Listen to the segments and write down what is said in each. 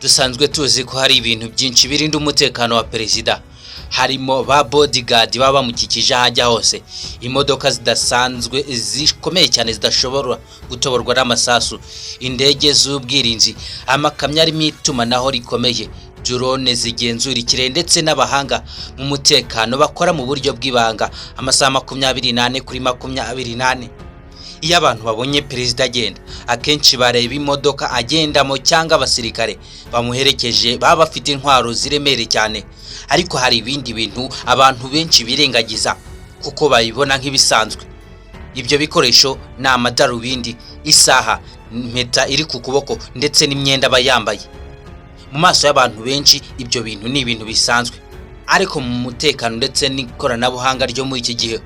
dusanzwe tuzi ko hari ibintu byinshi birinda umutekano wa perezida, harimo ba bodyguard baba bamukikije ahajya hose, imodoka zidasanzwe zikomeye cyane zidashobora gutoborwa n'amasasu, indege z'ubwirinzi, amakamyo arimo itumanaho rikomeye, drone zigenzura ikirere ndetse n'abahanga mu mutekano bakora mu buryo bw'ibanga amasaha 24 kuri 24. Iyo abantu babonye perezida agenda, akenshi bareba imodoka agendamo cyangwa abasirikare bamuherekeje baba bafite intwaro ziremere cyane. Ariko hari ibindi bintu abantu benshi birengagiza kuko bayibona nk'ibisanzwe. Ibyo bikoresho ni amadarubindi, isaha, impeta iri ku kuboko ndetse n'imyenda bayambaye. Mu maso y'abantu benshi ibyo bintu ni ibintu bisanzwe, ariko mu mutekano ndetse n'ikoranabuhanga ryo muri iki gihe,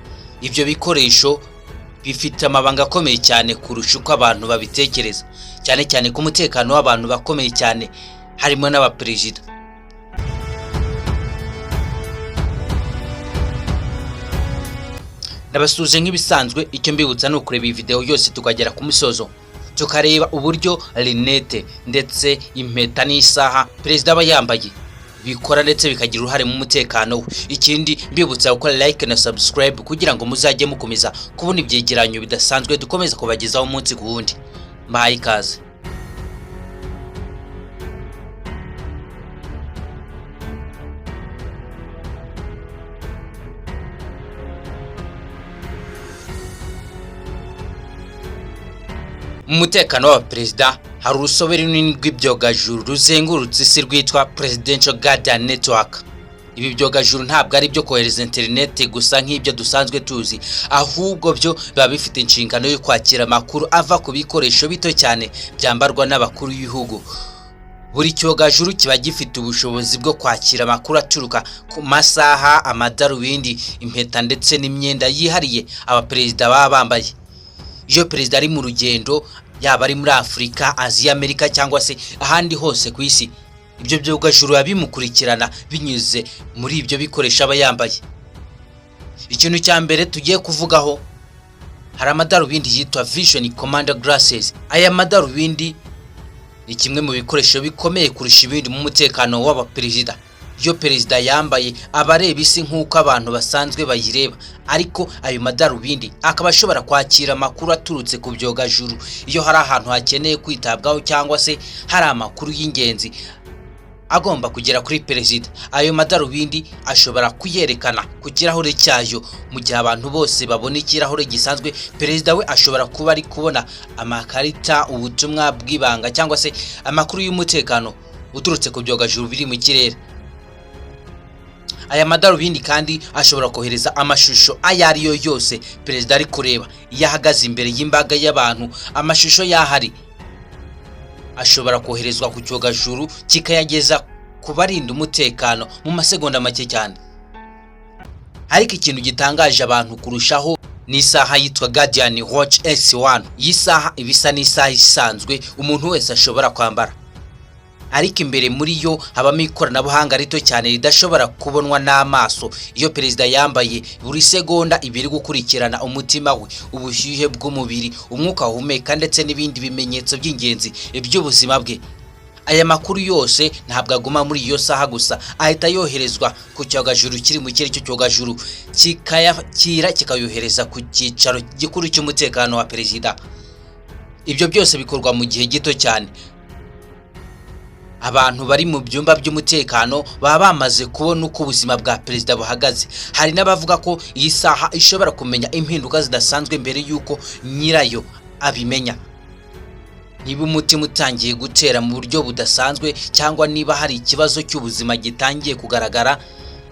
ibyo bikoresho bifite amabanga akomeye cyane kurusha uko abantu babitekereza, cyane cyane ku mutekano w'abantu bakomeye cyane harimo n'abaperezida. Nabasuze nk'ibisanzwe, icyo mbibutsa no kureba iyi video yose tukagera ku musozo, tukareba uburyo rinete ndetse impeta n'isaha perezida aba yambaye bikora ndetse bikagira uruhare mu mutekano we. Ikindi mbibutsa gukora like na subscribe kugira ngo muzajye mukomeza kubona ibyegeranyo bidasanzwe dukomeza kubagezaho umunsi ku wundi. Mbahaye ikaze. Umutekano wa perezida hari urusobere runini rw'ibyogajuru ruzengurutse isi rwitwa Presidential Guardian Network. Ibi byogajuru ntabwo ari byo kohereza internet gusa nk'ibyo dusanzwe tuzi, ahubwo byo biba bifite inshingano yo kwakira amakuru ava ku bikoresho bito cyane byambarwa n'abakuru b'ibihugu. Buri cyogajuru kiba gifite ubushobozi bwo kwakira amakuru aturuka ku masaha, amadarubindi, impeta ndetse n'imyenda yihariye abaperezida baba bambaye. Iyo perezida ari mu rugendo, yaba ari muri Afrika, Aziya, Amerika cyangwa se ahandi hose ku isi, ibyo byogajuru bimukurikirana binyuze muri ibyo bikoresho aba yambaye. Ikintu cya mbere tugiye kuvugaho, hari amadarubindi yitwa Vision Commander Glasses. Aya madarubindi ni kimwe mu bikoresho bikomeye kurusha ibindi mu mutekano w'abaperezida. Iyo perezida yambaye abareba isi nk'uko abantu basanzwe bayireba, ariko ayo madarubindi akaba ashobora kwakira amakuru aturutse ku byogajuru iyo hari ahantu hakeneye kwitabwaho cyangwa se hari amakuru y'ingenzi agomba kugera kuri perezida. Ayo madarubindi ashobora kuyerekana ku kirahure cyayo. Mu gihe abantu bose babona ikirahure gisanzwe, perezida we ashobora kuba ari kubona amakarita, ubutumwa bw'ibanga cyangwa se amakuru y'umutekano uturutse ku byogajuru biri mu kirere. Aya madarubindi kandi ashobora kohereza amashusho ayo ariyo yose perezida ari kureba. Iyo ahagaze imbere y'imbaga y'abantu, amashusho yahari ashobora koherezwa ku cyogajuru kikayageza ku barinda umutekano mu masegonda make cyane. Ariko ikintu gitangaje abantu kurushaho ni isaha yitwa Guardian Watch S1. Iyi saha ibisa n'isaha isanzwe umuntu wese ashobora kwambara, ariko imbere muri yo habamo ikoranabuhanga rito cyane ridashobora kubonwa n'amaso. Iyo perezida yambaye, buri segonda ibiri gukurikirana umutima we, ubushyuhe bw'umubiri, umwuka ahumeka ndetse n'ibindi bimenyetso by'ingenzi by'ubuzima bwe. Aya makuru yose ntabwo aguma muri iyo saha gusa, ahita yoherezwa ku cyogajuru kiri mu kirere cyo cyogajuru, kikayakira kikayohereza ku cyicaro gikuru cy'umutekano wa perezida. Ibyo byose bikorwa mu gihe gito cyane. Abantu bari mu byumba by'umutekano baba bamaze kubona uko ubuzima bwa perezida buhagaze. Hari n'abavuga ko iyi saha ishobora kumenya impinduka zidasanzwe mbere y'uko nyirayo abimenya. Niba umutima utangiye gutera mu buryo budasanzwe cyangwa niba hari ikibazo cy'ubuzima gitangiye kugaragara,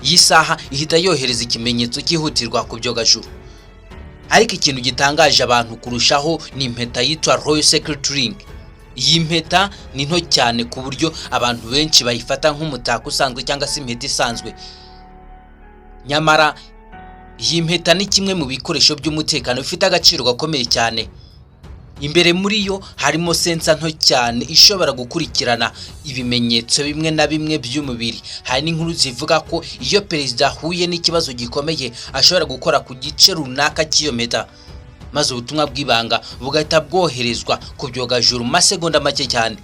iyi saha ihita yohereza ikimenyetso cyihutirwa ku byogajuru. Ariko ikintu gitangaje abantu kurushaho ni impeta yitwa Royal Secret Ring. Iyi mpeta ni nto cyane ku buryo abantu benshi bayifata nk'umutako usanzwe cyangwa se impeta isanzwe. Nyamara iyi mpeta ni kimwe mu bikoresho by'umutekano bifite agaciro gakomeye cyane. Imbere muri yo harimo sensa nto cyane ishobora gukurikirana ibimenyetso bimwe na bimwe by'umubiri. Hari n'inkuru zivuga ko iyo perezida ahuye n'ikibazo gikomeye ashobora gukora ku gice runaka cy'iyo mpeta, maze ubutumwa bw'ibanga bugahita bwoherezwa ku byogajuru masegonda make cyane.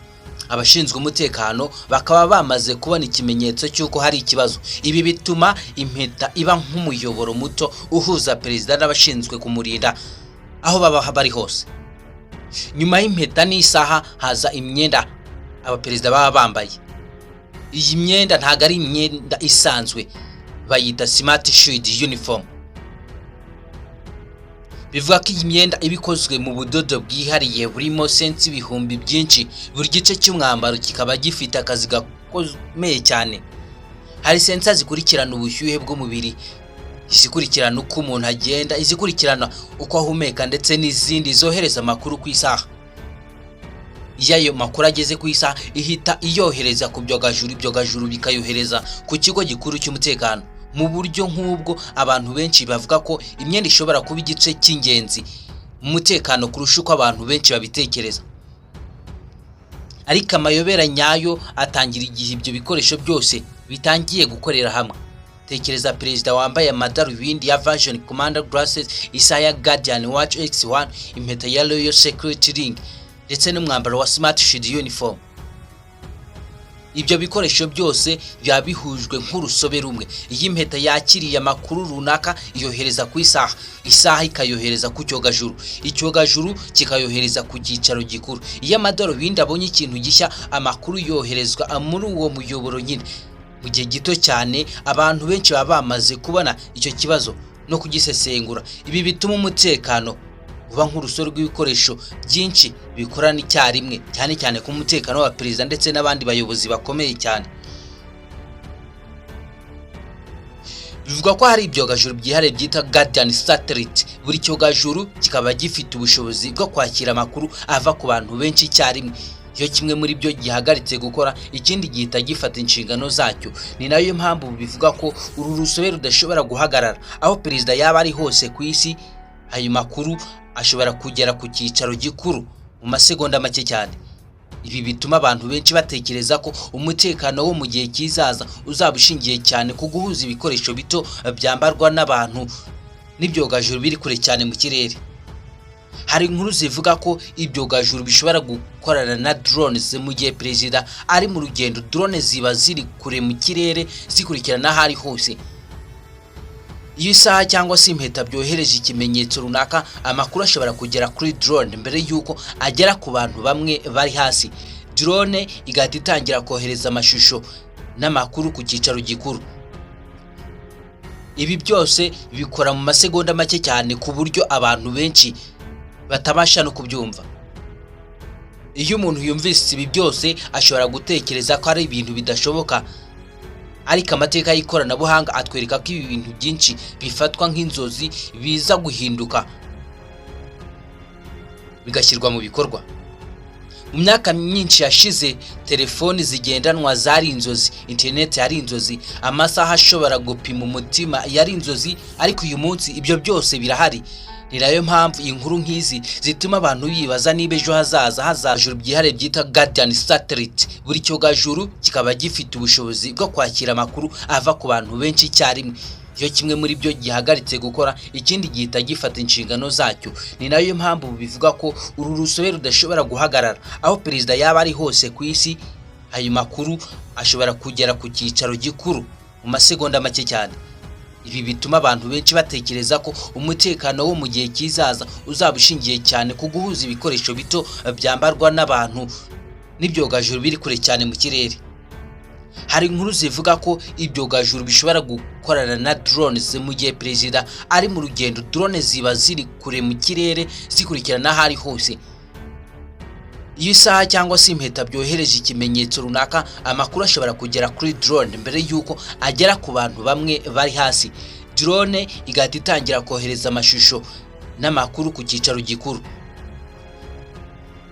abashinzwe umutekano bakaba bamaze kubona ikimenyetso cy'uko hari ikibazo. Ibi bituma impeta iba nk'umuyoboro muto uhuza perezida n'abashinzwe kumurinda aho baba bari hose. Nyuma y'impeta n'isaha haza imyenda abaperezida baba bambaye. Iyi myenda ntago ari imyenda isanzwe, bayita smart shade uniform. Bivuga ko iyi myenda ibikozwe mu budodo bwihariye burimo sensi ibihumbi byinshi. Buri gice cy'umwambaro kikaba gifite akazi gakomeye cyane. Hari sensa zikurikirana ubushyuhe bw'umubiri, izikurikirana uko umuntu agenda, izikurikirana uko ahumeka ndetse n'izindi zohereza amakuru ku isaha. Iyo ayo makuru ageze ku isaha ihita iyohereza ku byogajuru, ibyogajuru bikayohereza ku kigo gikuru cy'umutekano. Mu buryo nk'ubwo abantu benshi bavuga ko imyenda ishobora kuba igice cy'ingenzi mu mutekano kurusha uko abantu benshi babitekereza. Ariko amayobera nyayo atangira igihe ibyo bikoresho byose bitangiye gukorera hamwe. Tekereza perezida wambaye amadarubindi ya Vision Commander Glasses, isaha ya Guardian Watch X1, impeta ya Royal Security Ring ndetse n'umwambaro wa Smart Shade Uniform. Ibyo bikoresho byose biba bihujwe nk'urusobe rumwe. Iyi mpeta yakiriye amakuru runaka iyohereza ku isaha, isaha ikayohereza ku cyogajuru, icyogajuru kikayohereza ku gicaro gikuru. Iyo amadarubindi abonye ikintu gishya, amakuru yoherezwa muri uwo muyoboro nyine. Mu gihe gito cyane abantu benshi baba bamaze kubona icyo kibazo no kugisesengura. Ibi bituma umutekano uba nk'urusoro rw'ibikoresho byinshi bikorana icyarimwe, cyane cyane ku mutekano wa perezida ndetse n'abandi bayobozi bakomeye cyane. Bivuga ko hari ibyogajuru byihariye byita Guardian Satellite. Buri cyogajuru kikaba gifite ubushobozi bwo kwakira amakuru ava ku bantu benshi icyarimwe. Iyo kimwe muri byo gihagaritse gukora, ikindi gihita gifata inshingano zacyo. Ni nayo mpamvu bivuga ko uru rusobe rudashobora guhagarara. Aho perezida yaba ari hose ku isi, ayo makuru ashobora kugera ku cyicaro gikuru mu masegonda make cyane. Ibi bituma abantu benshi batekereza ko umutekano wo mu gihe kizaza uzaba ushingiye cyane ku guhuza ibikoresho bito byambarwa n'abantu n'ibyogajuru biri kure cyane mu kirere. Hari inkuru zivuga ko ibyogajuru bishobora gukorana na drones mu gihe perezida ari mu rugendo. Drone ziba ziri kure mu kirere zikurikirana aho ari hose. Iyo isaha cyangwa se impeta byohereje ikimenyetso runaka, amakuru ashobora kugera kuri drone mbere yuko agera ku bantu bamwe bari hasi. Drone igahita itangira kohereza amashusho n'amakuru ku cyicaro gikuru. Ibi byose bikora mu masegonda make cyane ku buryo abantu benshi batabasha no kubyumva. Iyo umuntu yumvise ibi byose ashobora gutekereza ko ari ibintu bidashoboka. Ariko amateka y'ikoranabuhanga atwereka ko ibi bintu byinshi bifatwa nk'inzozi biza guhinduka bigashyirwa mu bikorwa. Mu myaka myinshi yashize telefoni zigendanwa zari inzozi, internet yari inzozi, amasaha ashobora gupima umutima yari inzozi, ariko uyu munsi ibyo byose birahari. Ni nayo mpamvu inkuru nk'izi zituma abantu bibaza niba ejo hazaza hazajuru byihariye byita Guardian Satellite. Buri cyogajuru kikaba gifite ubushobozi bwo kwakira amakuru ava ku bantu benshi icyarimwe. Iyo kimwe muri byo gihagaritse gukora, ikindi gihita gifata inshingano zacyo. Ni nayo mpamvu bivuga ko uru rusobe rudashobora guhagarara. Aho perezida yaba ari hose ku isi, ayo makuru ashobora kugera ku cyicaro gikuru mu masegonda make cyane. Ibi bituma abantu benshi batekereza ko umutekano wo mu gihe kizaza uzaba ushingiye cyane ku guhuza ibikoresho bito byambarwa n'abantu n'ibyogajuru biri kure cyane mu kirere. Hari inkuru zivuga ko ibyogajuru bishobora gukorana na drones mu gihe perezida ari mu rugendo. Drone ziba ziri kure mu kirere zikurikirana aho ari hose. Iyo isaha cyangwa se impeta byohereje ikimenyetso runaka, amakuru ashobora kugera kuri drone mbere yuko agera ku bantu bamwe bari hasi. Drone igahita itangira kohereza amashusho n'amakuru ku cyicaro gikuru.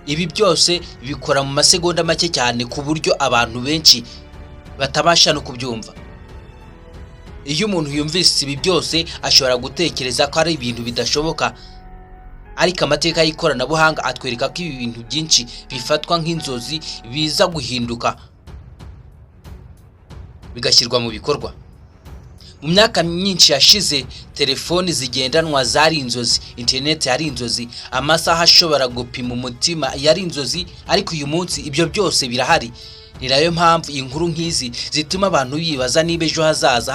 Ibi byose bikora mu masegonda make cyane ku buryo abantu benshi batabasha no kubyumva. Iyo umuntu yumvise ibi byose ashobora gutekereza ko ari ibintu bidashoboka. Ariko amateka y'ikoranabuhanga atwereka ko ibi bintu byinshi bifatwa nk'inzozi biza guhinduka bigashyirwa mu bikorwa. mu myaka myinshi yashize telefoni zigendanwa zari inzozi, internet yari inzozi, amasaha ashobora gupima umutima yari inzozi, ariko uyu munsi ibyo byose birahari. Ni nayo mpamvu inkuru nk'izi zituma abantu bibaza niba ejo hazaza